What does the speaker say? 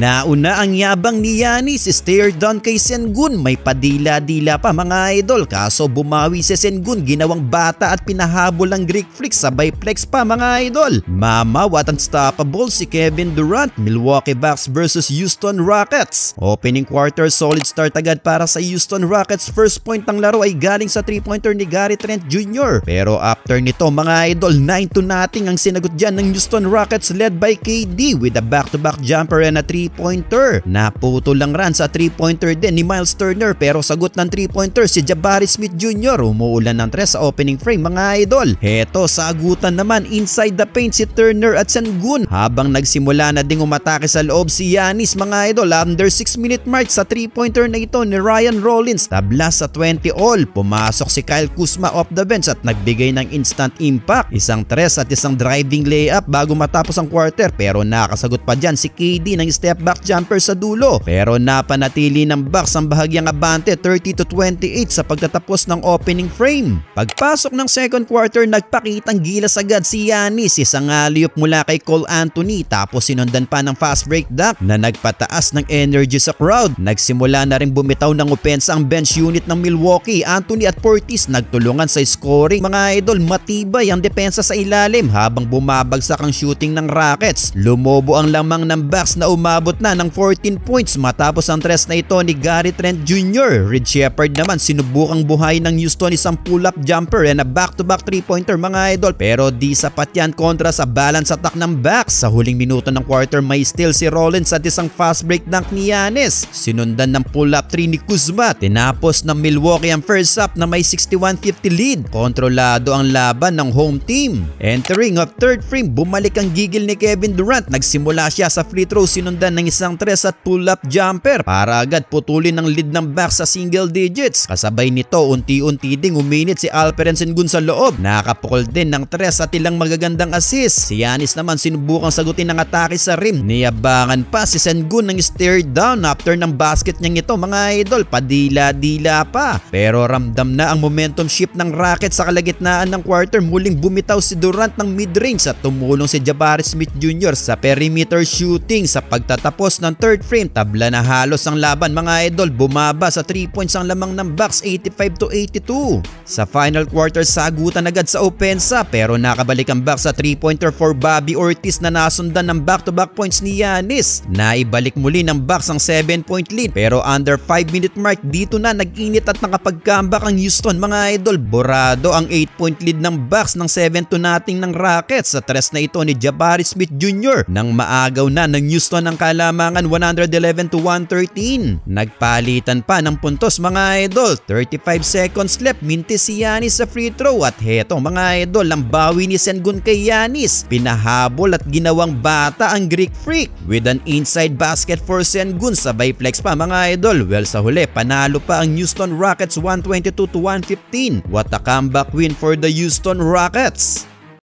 Nauna ang yabang ni Giannis, stare down kay Sengun, may padila-dila pa mga idol, kaso bumawi si Sengun, ginawang bata at pinahabol ang Greek Freak, sabay flex pa mga idol. Mama, what unstoppable si Kevin Durant. Milwaukee Bucks versus Houston Rockets. Opening quarter, solid start agad para sa Houston Rockets. First point ng laro ay galing sa 3-pointer ni Gary Trent Jr. Pero after nito mga idol, 9-0 ang sinagot dyan ng Houston Rockets led by KD with a back-to-back jumper and a 3-pointer. Naputo lang ran sa 3-pointer din ni Miles Turner pero sagot ng 3-pointer si Jabari Smith Jr. Umuulan ng 3 sa opening frame mga idol. Heto, sagutan naman inside the paint si Turner at Sengun habang nagsimula na ding umatake sa loob si Giannis mga idol. Under 6-minute mark sa 3-pointer na ito ni Ryan Rollins, tabla sa 20 all. Pumasok si Kyle Kuzma off the bench at nagbigay ng instant impact. Isang 3 at isang driving layup bago matapos ang quarter pero nakasagot pa dyan si KD ng step back jumper sa dulo. Pero napanatili ng Bucks ang bahagyang abante 30-28 sa pagtatapos ng opening frame. Pagpasok ng second quarter, nagpakitang gilas agad si Giannis. Isang alley-oop mula kay Cole Anthony tapos sinundan pa ng fast break dunk na nagpataas ng energy sa crowd. Nagsimula na rin bumitaw ng opensa ang bench unit ng Milwaukee. Anthony at Portis nagtulungan sa scoring mga idol. Matibay ang depensa sa ilalim habang bumabagsak ang shooting ng Rockets. Lumobo ang lamang ng Bucks na umabot na ng 14 points matapos ang tres na ito ni Gary Trent Jr. Reed Sheppard naman sinubukang buhay ng Houston isang pull-up jumper and a back-to-back 3-pointer mga idol pero di sapat yan kontra sa balance attack ng Bucks. Sa huling minuto ng quarter may steal si Rollins at isang fast break dunk ni Giannis. Sinundan ng pull-up 3 ni Kuzma. Tinapos ng Milwaukee ang first half na may 61-50 lead. Kontrolado ang laban ng home team. Entering of third frame, bumalik ang gigil ni Kevin Durant. Nagsimula siya sa free throw, sinundan ng isang 3 at pull-up jumper para agad putulin ang lead ng Bucks sa single digits. Kasabay nito, unti-unti ding uminit si Alperen Sengun sa loob. Nakapukol din ng 3 at ilang magagandang assist. Si Giannis naman sinubukang sagutin ng atake sa rim. Niyabangan pa si Sengun ng stare down after ng basket niyang ito mga idol. Padila-dila pa. Pero ramdam na ang momentum shift ng Rockets sa kalagitnaan ng quarter. Muling bumitaw si Durant ng mid-range at tumulong si Jabari Smith Jr. sa perimeter shooting. Sa pagtatapos ng third frame, tabla na halos ang laban mga idol. Bumaba sa 3 points ang lamang ng Bucks, 85-82. Sa final quarter, sagutan agad sa opensa pero nakabalik ang Bucks sa 3-pointer for Bobby Ortiz na nasundan ng back-to-back points ni Giannis. Naibalik muli ng Bucks ang 7-point lead pero under 5-minute mark dito na nag-init at nakapag-comeback ang Houston mga idol. Borado ang 8-point lead ng Bucks ng 7-0 ng Rockets sa tres na ito ni Jabari Smith Jr. Nang maagaw na ng Houston ang kalamangan 111-113. Nagpalitan pa ng puntos mga idol. 35 seconds left, mintis si Giannis sa free throw at heto mga idol ang bawi ni Sengun kay Giannis. Pinahabol at ginawang bata ang Greek Freak with an inside basket for Sengun, sabay flex pa mga idol. Well, sa huli panalo pa ang Houston Rockets 122-115. What a comeback win for the Houston Rockets.